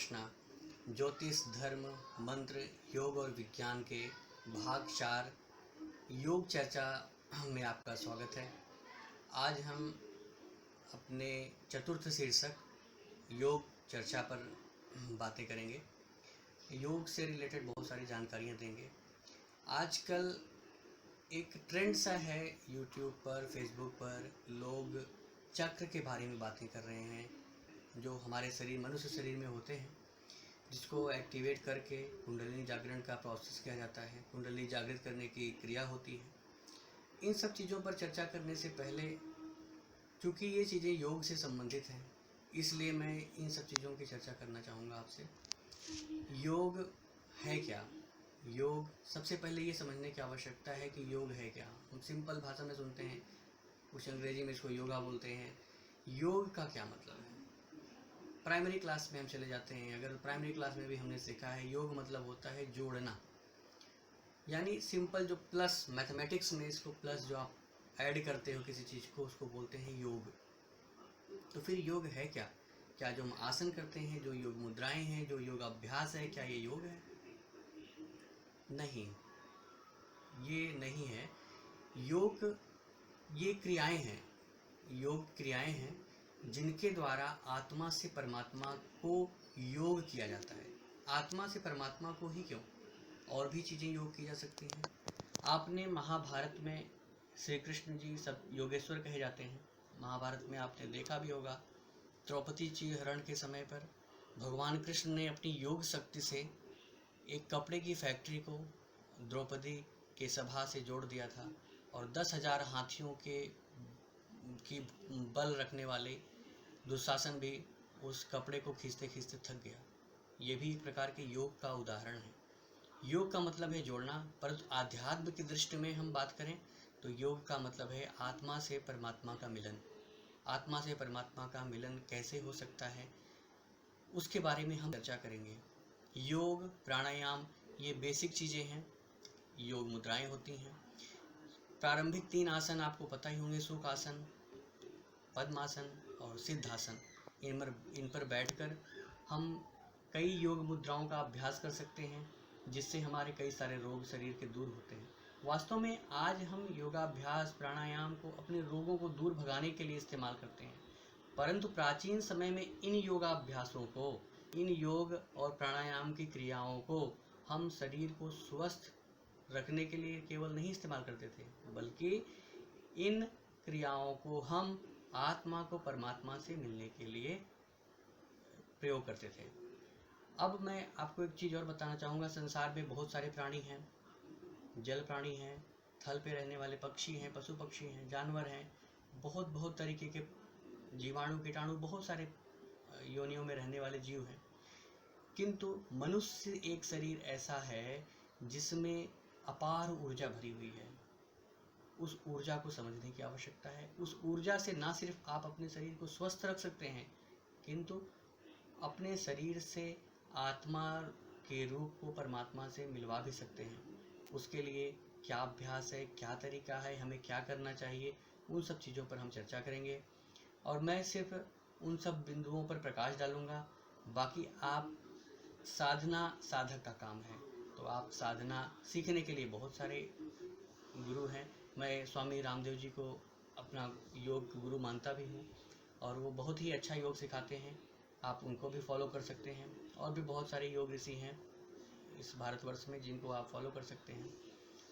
कृष्णा। ज्योतिष, धर्म, मंत्र, योग और विज्ञान के भाग 4 योग चर्चा में आपका स्वागत है। आज हम अपने चतुर्थ शीर्षक योग चर्चा पर बातें करेंगे। योग से रिलेटेड बहुत सारी जानकारियाँ देंगे। आजकल एक ट्रेंड सा है यूट्यूब पर, फेसबुक पर, लोग चक्र के बारे में बातें कर रहे हैं जो हमारे शरीर, मनुष्य शरीर में होते हैं, जिसको एक्टिवेट करके कुंडलिनी जागरण का प्रोसेस किया जाता है। कुंडलिनी जागृत करने की क्रिया होती है। इन सब चीज़ों पर चर्चा करने से पहले, क्योंकि ये चीज़ें योग से संबंधित हैं, इसलिए मैं इन सब चीज़ों की चर्चा करना चाहूँगा आपसे। योग है क्या? योग, सबसे पहले ये समझने की आवश्यकता है कि योग है क्या। हम सिंपल भाषा में सुनते हैं, कुछ अंग्रेजी में इसको योगा बोलते हैं। योग का क्या मतलब है? प्राइमरी क्लास में हम चले जाते हैं, अगर प्राइमरी क्लास में भी हमने सीखा है, योग मतलब होता है जोड़ना। यानी सिंपल जो प्लस, मैथमेटिक्स में इसको प्लस जो आप ऐड करते हो किसी चीज़ को, उसको बोलते हैं योग। तो फिर योग है क्या? क्या जो हम आसन करते हैं, जो योग मुद्राएं हैं, जो योग अभ्यास है, क्या ये योग है? नहीं, ये नहीं है। योग ये क्रियाएं हैं, योग क्रियाएं हैं जिनके द्वारा आत्मा से परमात्मा को योग किया जाता है। आत्मा से परमात्मा को ही क्यों, और भी चीज़ें योग की जा सकती हैं। आपने महाभारत में श्री कृष्ण जी सब योगेश्वर कहे जाते हैं। महाभारत में आपने देखा भी होगा, द्रौपदी जी हरण के समय पर भगवान कृष्ण ने अपनी योग शक्ति से एक कपड़े की फैक्ट्री को द्रौपदी के सभा से जोड़ दिया था, और 10,000 हाथियों की बल रखने वाले दुशासन भी उस कपड़े को खींचते खींचते थक गया। ये भी एक प्रकार के योग का उदाहरण है। योग का मतलब है जोड़ना, परंतु आध्यात्म की दृष्टि में हम बात करें तो योग का मतलब है आत्मा से परमात्मा का मिलन। आत्मा से परमात्मा का मिलन कैसे हो सकता है, उसके बारे में हम चर्चा करेंगे। योग, प्राणायाम, ये बेसिक चीज़ें हैं। योग मुद्राएं होती हैं। प्रारंभिक 3 आसन आपको पता ही होंगे, सुख आसन, पद्मासन और सिद्धासन। इन पर बैठकर हम कई योग मुद्राओं का अभ्यास कर सकते हैं, जिससे हमारे कई सारे रोग शरीर के दूर होते हैं। वास्तव में आज हम योगाभ्यास, प्राणायाम को अपने रोगों को दूर भगाने के लिए इस्तेमाल करते हैं, परंतु प्राचीन समय में इन योगाभ्यासों को, इन योग और प्राणायाम की क्रियाओं को हम शरीर को स्वस्थ रखने के लिए केवल नहीं इस्तेमाल करते थे, बल्कि इन क्रियाओं को हम आत्मा को परमात्मा से मिलने के लिए प्रयोग करते थे। अब मैं आपको एक चीज़ और बताना चाहूँगा। संसार में बहुत सारे प्राणी हैं, जल प्राणी हैं, थल पे रहने वाले पक्षी हैं, पशु पक्षी हैं, जानवर हैं, बहुत तरीके के जीवाणु, कीटाणु, बहुत सारे योनियों में रहने वाले जीव हैं। किंतु मनुष्य एक शरीर ऐसा है जिसमें अपार ऊर्जा भरी हुई है। उस ऊर्जा को समझने की आवश्यकता है। उस ऊर्जा से ना सिर्फ आप अपने शरीर को स्वस्थ रख सकते हैं, किंतु अपने शरीर से आत्मा के रूप को परमात्मा से मिलवा भी सकते हैं। उसके लिए क्या अभ्यास है, क्या तरीका है, हमें क्या करना चाहिए, उन सब चीज़ों पर हम चर्चा करेंगे। और मैं सिर्फ उन सब बिंदुओं पर प्रकाश डालूंगा, बाकी आप साधना साधक का काम है। तो आप साधना सीखने के लिए बहुत सारे गुरु हैं। मैं स्वामी रामदेव जी को अपना योग गुरु मानता भी हूँ, और वो बहुत ही अच्छा योग सिखाते हैं। आप उनको भी फॉलो कर सकते हैं। और भी बहुत सारे योग ऋषि हैं इस भारतवर्ष में जिनको आप फॉलो कर सकते हैं।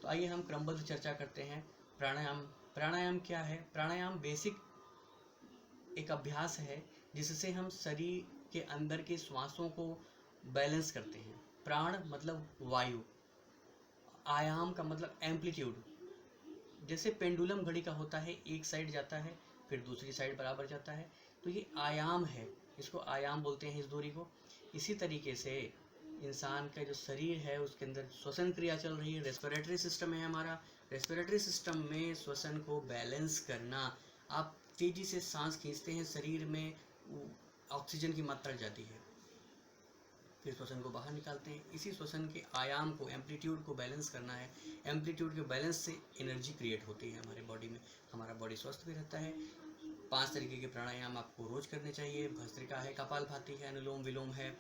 तो आइए हम क्रमबद्ध चर्चा करते हैं। प्राणायाम। प्राणायाम क्या है? प्राणायाम बेसिक एक अभ्यास है जिससे हम शरीर के अंदर के श्वासों को बैलेंस करते हैं। प्राण मतलब वायु, आयाम का मतलब एम्पलीट्यूड। जैसे पेंडुलम घड़ी का होता है, एक साइड जाता है फिर दूसरी साइड बराबर जाता है, तो ये आयाम है, इसको आयाम बोलते हैं इस दूरी को। इसी तरीके से इंसान का जो शरीर है उसके अंदर श्वसन क्रिया चल रही है, रेस्पिरेटरी सिस्टम है हमारा। रेस्पिरेटरी सिस्टम में श्वसन को बैलेंस करना, आप तेजी से सांस खींचते हैं, शरीर में ऑक्सीजन की मात्रा जाती है, फिर श्वसन को बाहर निकालते हैं। इसी श्वसन के आयाम को, एम्पलीट्यूड को बैलेंस करना है। एम्पलीट्यूड के बैलेंस से एनर्जी क्रिएट होती है हमारे बॉडी में, हमारा बॉडी स्वस्थ भी रहता है। 5 तरीके के प्राणायाम आपको रोज करने चाहिए। भस्त्रिका है, कपालभाति है, अनुलोम विलोम है,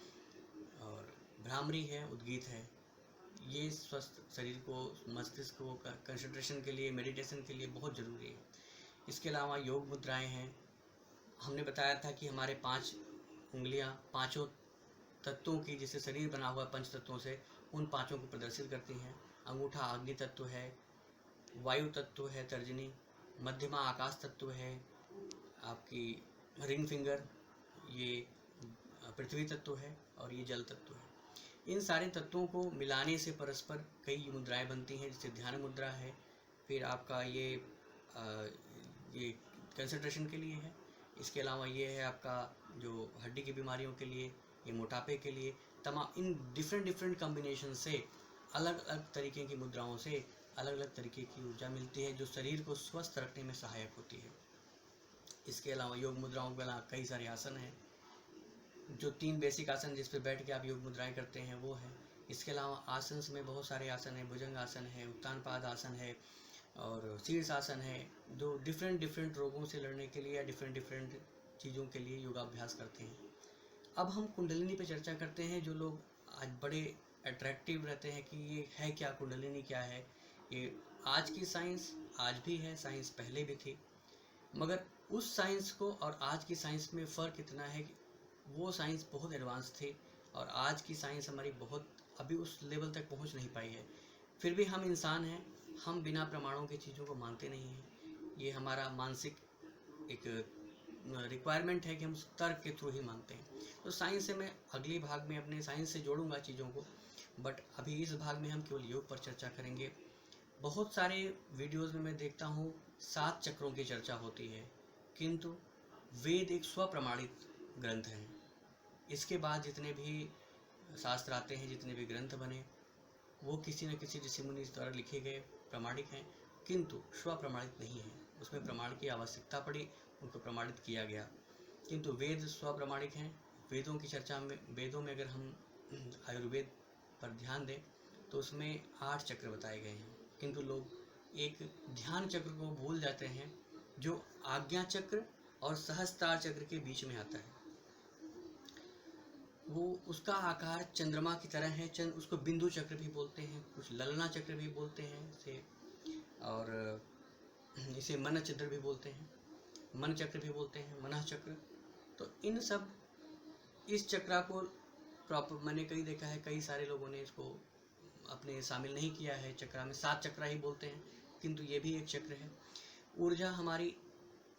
भ्रामरी है, उद्गीत है। ये स्वस्थ शरीर को, मस्तिष्क को कंसंट्रेशन के लिए, मेडिटेशन के लिए बहुत ज़रूरी है। इसके अलावा योग मुद्राएं हैं। हमने बताया था कि हमारे 5 उंगलियां पांचों तत्वों की, जिससे शरीर बना हुआ 5 तत्वों से, उन पांचों को प्रदर्शित करती हैं। अंगूठा अग्नि तत्व है, वायु तत्व है तर्जनी, मध्यमा आकाश तत्व है, आपकी रिंग फिंगर ये पृथ्वी तत्व है, और ये जल तत्व है। इन सारे तत्वों को मिलाने से परस्पर कई मुद्राएं बनती हैं, जैसे ध्यान मुद्रा है। फिर आपका ये कंसंट्रेशन के लिए है। इसके अलावा ये है आपका जो हड्डी की बीमारियों के लिए, ये मोटापे के लिए। तमाम इन डिफरेंट कॉम्बिनेशन से, अलग अलग तरीके की मुद्राओं से अलग अलग तरीके की ऊर्जा मिलती है, जो शरीर को स्वस्थ रखने में सहायक होती है। इसके अलावा योग मुद्राओं के अलावा कई सारे आसन हैं। जो 3 बेसिक आसन जिस पे बैठ के आप योग मुद्राएं करते हैं वो है। इसके अलावा आसन में बहुत सारे आसन हैं। भुजंग आसन है, उत्तान पाद आसन है, और शीर्ष आसन है, जो डिफरेंट रोगों से लड़ने के लिए या डिफरेंट चीज़ों के लिए योगाभ्यास करते हैं। अब हम कुंडलिनी पे चर्चा करते हैं। जो लोग आज बड़े अट्रैक्टिव रहते हैं कि ये है क्या, कुंडलिनी क्या है। ये आज की साइंस आज भी है, साइंस पहले भी थी, मगर उस साइंस को और आज की साइंस में फ़र्क इतना है कि वो साइंस बहुत एडवांस थी, और आज की साइंस हमारी बहुत अभी उस लेवल तक पहुंच नहीं पाई है। फिर भी हम इंसान हैं, हम बिना प्रमाणों की चीज़ों को मानते नहीं हैं। ये हमारा मानसिक एक रिक्वायरमेंट है कि हम तर्क के थ्रू ही मानते हैं। तो साइंस से मैं अगली भाग में अपने साइंस से जोड़ूंगा चीज़ों को, बट अभी इस भाग में हम केवल योग पर चर्चा करेंगे। बहुत सारे वीडियोज़ में मैं देखता हूँ 7 चक्रों की चर्चा होती है, किंतु वेद एक स्वप्रमाणित ग्रंथ है। इसके बाद जितने भी शास्त्र आते हैं, जितने भी ग्रंथ बने, वो किसी न किसी ऋषि मुनि द्वारा लिखे गए प्रामाणिक हैं, किंतु स्वप्रमाणित नहीं है। उसमें प्रमाण की आवश्यकता पड़ी, उनको प्रमाणित किया गया, किंतु वेद स्वप्रमाणिक हैं। वेदों की चर्चा में, वेदों में अगर हम आयुर्वेद पर ध्यान दें तो उसमें 8 चक्र बताए गए हैं, किंतु लोग एक ध्यान चक्र को भूल जाते हैं, जो आज्ञा चक्र और सहस्त्रार चक्र के बीच में आता है। वो उसका आकार चंद्रमा की तरह है। उसको बिंदु चक्र भी बोलते हैं, कुछ ललना चक्र भी बोलते हैं इसे, और इसे मन चक्र भी बोलते हैं, मन चक्र भी बोलते हैं, मनः चक्र। तो इन सब, इस चक्र को प्रॉपर मैंने कई देखा है, कई सारे लोगों ने इसको अपने शामिल नहीं किया है। चक्र में 7 चक्र ही बोलते हैं, किंतु ये भी एक चक्र है। ऊर्जा हमारी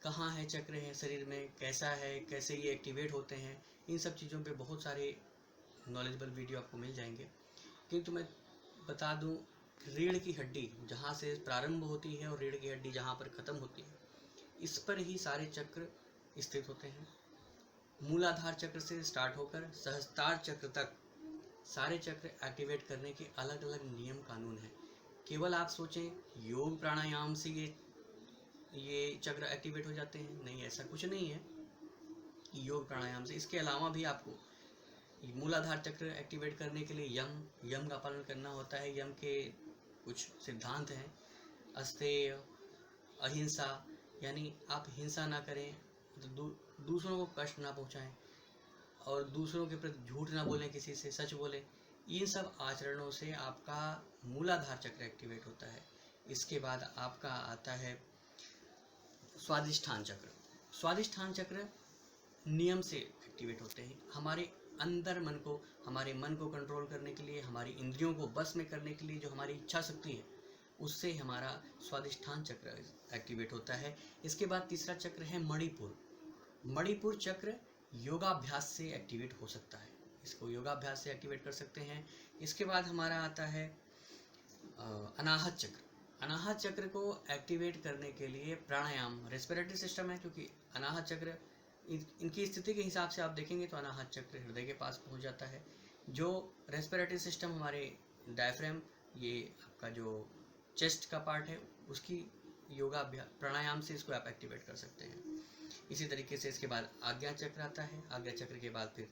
कहाँ है, चक्र है शरीर में, कैसा है, कैसे ये एक्टिवेट होते हैं, इन सब चीज़ों पे बहुत सारे नॉलेजेबल वीडियो आपको मिल जाएंगे। किंतु मैं बता दूं, रीढ़ की हड्डी जहाँ से प्रारंभ होती है और रीढ़ की हड्डी जहाँ पर ख़त्म होती है, इस पर ही सारे चक्र स्थित होते हैं। मूलाधार चक्र से स्टार्ट होकर सहस्त्रार चक्र तक सारे चक्र एक्टिवेट करने के अलग अलग नियम कानून हैं। केवल आप सोचें योग प्राणायाम से ये चक्र एक्टिवेट हो जाते हैं, नहीं, ऐसा कुछ नहीं है। योग प्राणायाम से, इसके अलावा भी आपको मूलाधार चक्र एक्टिवेट करने के लिए यम का पालन करना होता है। यम के कुछ सिद्धांत हैं, अस्तेय, अहिंसा, यानी आप हिंसा ना करें, तो दूसरों को कष्ट ना पहुंचाएं, और दूसरों के प्रति झूठ ना बोलें, किसी से सच बोलें। इन सब आचरणों से आपका मूलाधार चक्र एक्टिवेट होता है। इसके बाद आपका आता है स्वादिष्ठान चक्र। स्वादिष्ठान चक्र नियम से एक्टिवेट होते हैं। हमारे अंदर हमारे मन को कंट्रोल करने के लिए, हमारी इंद्रियों को बस में करने के लिए जो हमारी इच्छा शक्ति है, उससे हमारा स्वादिष्ठान चक्र एक्टिवेट होता है। इसके बाद तीसरा चक्र है मणिपुर। मणिपुर चक्र योगाभ्यास से एक्टिवेट हो सकता है, इसको योगाभ्यास से एक्टिवेट कर सकते हैं। इसके बाद हमारा आता है अनाहत चक्र। अनाहत चक्र को एक्टिवेट करने के लिए प्राणायाम, रेस्पिरेटरी सिस्टम है, क्योंकि अनाहत चक्र इनकी स्थिति के हिसाब से आप देखेंगे तो अनाहत चक्र हृदय के पास पहुंच जाता है। जो रेस्पिरेटरी सिस्टम हमारे डायफ्राम, ये आपका जो चेस्ट का पार्ट है, उसकी योगा प्राणायाम से इसको आप एक्टिवेट कर सकते हैं। इसी तरीके से इसके बाद आज्ञा चक्र आता है। आज्ञा चक्र के बाद फिर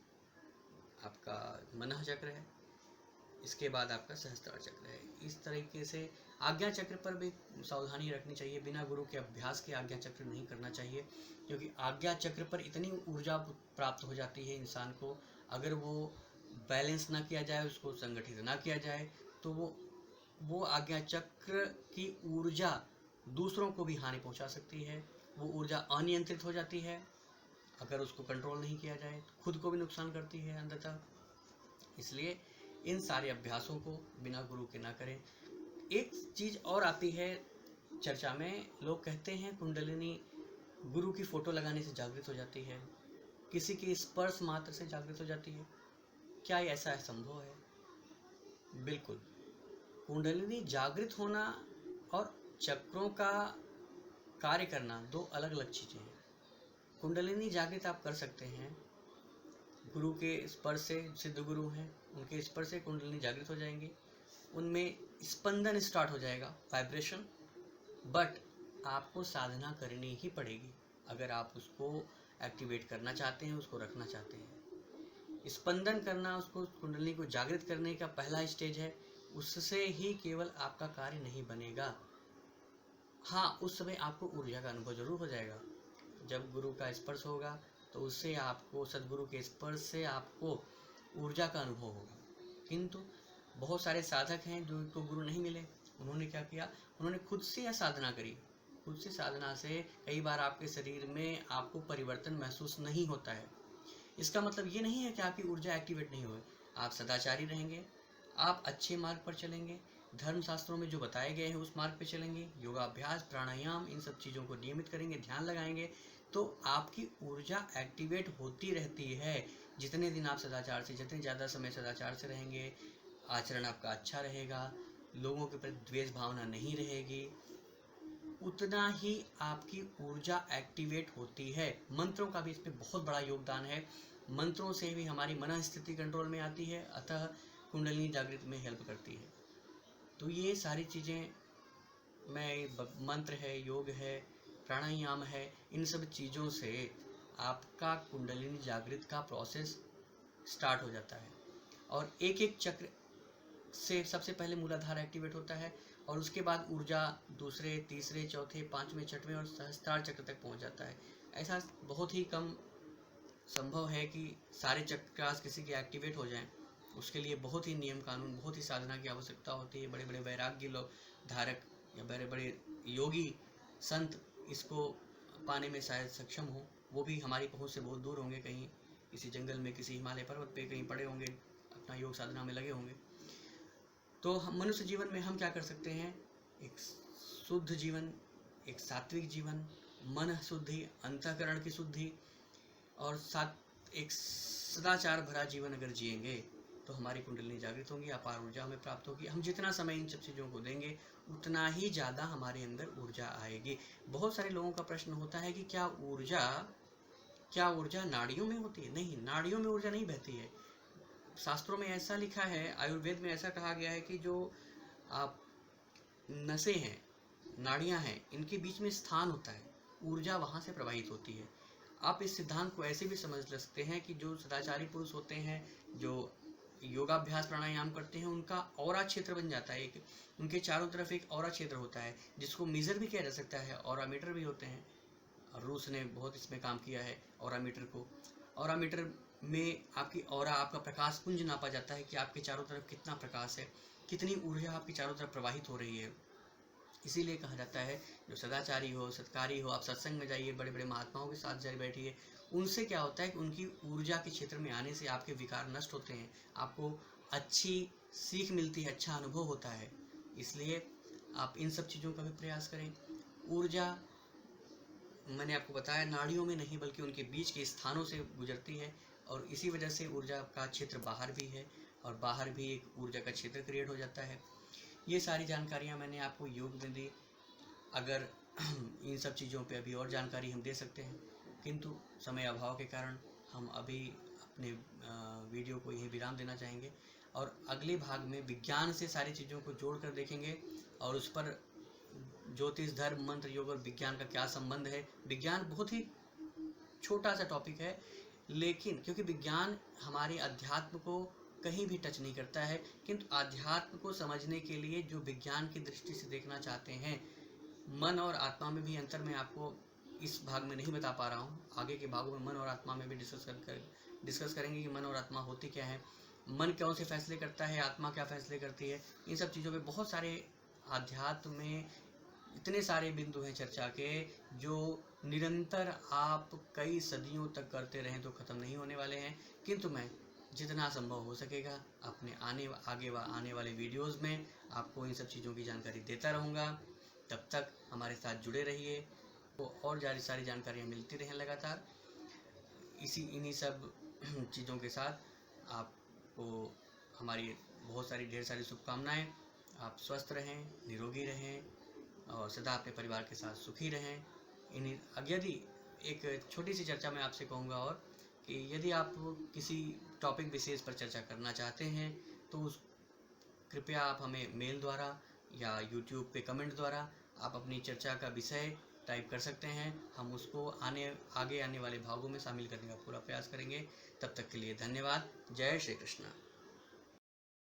आपका मनः चक्र है। इसके बाद आपका सहस्त्रार चक्र है। इस तरीके से आज्ञा चक्र पर भी सावधानी रखनी चाहिए। बिना गुरु के अभ्यास के आज्ञा चक्र नहीं करना चाहिए, क्योंकि आज्ञा चक्र पर इतनी ऊर्जा प्राप्त हो जाती है इंसान को, अगर वो बैलेंस ना किया जाए, उसको संगठित ना किया जाए, तो वो आज्ञा चक्र की ऊर्जा दूसरों को भी हानि पहुंचा सकती है। वो ऊर्जा अनियंत्रित हो जाती है, अगर उसको कंट्रोल नहीं किया जाए तो खुद को भी नुकसान करती है अंततः। इसलिए इन सारे अभ्यासों को बिना गुरु के ना करें। एक चीज़ और आती है चर्चा में, लोग कहते हैं कुंडलिनी गुरु की फोटो लगाने से जागृत हो जाती है, किसी के स्पर्श मात्र से जागृत हो जाती है। क्या ऐसा संभव है? बिल्कुल। कुंडलिनी जागृत होना और चक्रों का कार्य करना दो अलग अलग चीज़ें हैं। कुंडलिनी जागृत आप कर सकते हैं गुरु के स्पर्श से, सिद्ध गुरु हैं उनके स्पर्श से कुंडलिनी जागृत हो जाएंगे, उनमें स्पंदन स्टार्ट हो जाएगा, वाइब्रेशन। बट आपको साधना करनी ही पड़ेगी अगर आप उसको एक्टिवेट करना चाहते हैं, उसको रखना चाहते हैं। स्पंदन करना, उसको कुंडलिनी को जागृत करने का पहला स्टेज है, उससे ही केवल आपका कार्य नहीं बनेगा। हाँ, उस समय आपको ऊर्जा का अनुभव जरूर हो जाएगा। जब गुरु का स्पर्श होगा तो उससे आपको, सदगुरु के स्पर्श से आपको ऊर्जा का अनुभव होगा। किंतु बहुत सारे साधक हैं जो इनको गुरु नहीं मिले, उन्होंने क्या किया, उन्होंने खुद से यह साधना करी। खुद से साधना से कई बार आपके शरीर में आपको परिवर्तन महसूस नहीं होता है। इसका मतलब ये नहीं है कि आपकी ऊर्जा एक्टिवेट नहीं हुई। आप सदाचारी रहेंगे, आप अच्छे मार्ग पर चलेंगे, धर्म शास्त्रों में जो बताए गए हैं उस मार्ग पर चलेंगे, योगाभ्यास, प्राणायाम, इन सब चीज़ों को नियमित करेंगे, ध्यान लगाएंगे, तो आपकी ऊर्जा एक्टिवेट होती रहती है। जितने दिन आप सदाचार से, जितने ज़्यादा समय सदाचार से रहेंगे, आचरण आपका अच्छा रहेगा, लोगों के प्रति द्वेष भावना नहीं रहेगी, उतना ही आपकी ऊर्जा एक्टिवेट होती है। मंत्रों का भी इसमें बहुत बड़ा योगदान है। मंत्रों से भी हमारी मन स्थिति कंट्रोल में आती है, अतः कुंडलिनी जागृत में हेल्प करती है। तो ये सारी चीज़ें, मंत्र है, योग है, प्राणायाम है, इन सब चीज़ों से आपका कुंडलिनी जागृत का प्रोसेस स्टार्ट हो जाता है। और एक एक चक्र से सबसे पहले मूलाधार एक्टिवेट होता है और उसके बाद ऊर्जा दूसरे, तीसरे, चौथे, पांचवें, छठवें और सहस्त्रार चक्र तक पहुंच जाता है। ऐसा बहुत ही कम संभव है कि सारे चक्रास किसी के एक्टिवेट हो जाएं। उसके लिए बहुत ही नियम कानून, बहुत ही साधना की आवश्यकता होती है। बड़े बड़े वैराग्य लोग, धारक या बड़े बड़े योगी संत इसको पाने में शायद सक्षम हो। वो भी हमारी पहुंच से बहुत दूर होंगे, कहीं किसी जंगल में, किसी हिमालय पर्वत पे कहीं पड़े होंगे, अपना योग साधना में लगे होंगे। तो हम मनुष्य जीवन में हम क्या कर सकते हैं, एक शुद्ध जीवन, एक सात्विक जीवन, मन शुद्धि, अंतःकरण की शुद्धि और साथ एक सदाचार भरा जीवन अगर जिएंगे तो हमारी कुंडलिनी जागृत होंगी, अपार ऊर्जा हमें प्राप्त होगी। हम जितना समय इन सब चीज़ों को देंगे उतना ही ज़्यादा हमारे अंदर ऊर्जा आएगी। बहुत सारे लोगों का प्रश्न होता है कि क्या ऊर्जा नाड़ियों में होती है? नहीं, नाड़ियों में ऊर्जा नहीं बहती है। शास्त्रों में ऐसा लिखा है, आयुर्वेद में ऐसा कहा गया है कि जो आप नसें हैं, नाड़ियां हैं, इनके बीच में स्थान होता है, ऊर्जा वहां से प्रवाहित होती है। आप इस सिद्धांत को ऐसे भी समझ सकते हैं कि जो सदाचारी पुरुष होते हैं, जो योगाभ्यास प्राणायाम करते हैं, उनका ऑरा क्षेत्र बन जाता है। एक उनके चारों तरफ एक ऑरा क्षेत्र होता है जिसको मीजर भी किया जा सकता है, ऑरा मीटर भी होते हैं। और रूस ने बहुत इसमें काम किया है ऑरा मीटर को। ऑरा मीटर में आपकी ऑरा, आपका प्रकाश पुंज नापा जाता है कि आपके चारों तरफ कितना प्रकाश है, कितनी ऊर्जा आपकी चारों तरफ प्रवाहित हो रही है। इसीलिए कहा जाता है जो सदाचारी हो, सत्कारी हो, आप सत्संग में जाइए, बड़े बड़े महात्माओं के साथ जाइए, बैठिए। उनसे क्या होता है कि उनकी ऊर्जा के क्षेत्र में आने से आपके विकार नष्ट होते हैं, आपको अच्छी सीख मिलती है, अच्छा अनुभव होता है। इसलिए आप इन सब चीज़ों का भी प्रयास करें। ऊर्जा मैंने आपको बताया नाड़ियों में नहीं बल्कि उनके बीच के स्थानों से गुजरती है, और इसी वजह से ऊर्जा का क्षेत्र बाहर भी है और बाहर भी एक ऊर्जा का क्षेत्र क्रिएट हो जाता है। ये सारी जानकारियाँ मैंने आपको योग में दी। अगर इन सब चीज़ों पे अभी और जानकारी हम दे सकते हैं, किंतु समय अभाव के कारण हम अभी अपने वीडियो को यहीं विराम देना चाहेंगे और अगले भाग में विज्ञान से सारी चीज़ों को जोड़ कर देखेंगे और उस पर ज्योतिष, धर्म, मंत्र, योग और विज्ञान का क्या संबंध है। विज्ञान बहुत ही छोटा सा टॉपिक है, लेकिन क्योंकि विज्ञान हमारे अध्यात्म को कहीं भी टच नहीं करता है, किंतु अध्यात्म को समझने के लिए जो विज्ञान की दृष्टि से देखना चाहते हैं, मन और आत्मा में भी अंतर मैं आपको इस भाग में नहीं बता पा रहा हूँ। आगे के भागों में मन और आत्मा में भी डिस्कस करेंगे कि मन और आत्मा होती क्या है। मन कौन से फैसले करता है, आत्मा क्या फैसले करती है, इन सब चीज़ों पे बहुत सारे आध्यात्म में इतने सारे बिंदु हैं चर्चा के, जो निरंतर आप कई सदियों तक करते रहें तो ख़त्म नहीं होने वाले हैं। किंतु मैं जितना संभव हो सकेगा अपने आने वाले वीडियोस में आपको इन सब चीज़ों की जानकारी देता रहूँगा। तब तक हमारे साथ जुड़े रहिए, तो और सारी जानकारियाँ मिलती रहें लगातार। इन्हीं सब चीज़ों के साथ आपको हमारी बहुत सारी ढेर सारी शुभकामनाएँ। आप स्वस्थ रहें, निरोगी रहें और सदा अपने परिवार के साथ सुखी रहें। यदि एक छोटी सी चर्चा मैं आपसे कहूँगा और कि यदि आप किसी टॉपिक विशेष पर चर्चा करना चाहते हैं तो कृपया आप हमें मेल द्वारा या यूट्यूब पे कमेंट द्वारा आप अपनी चर्चा का विषय टाइप कर सकते हैं। हम उसको आगे आने वाले भागों में शामिल करने का पूरा प्रयास करेंगे। तब तक के लिए धन्यवाद। जय श्री कृष्ण।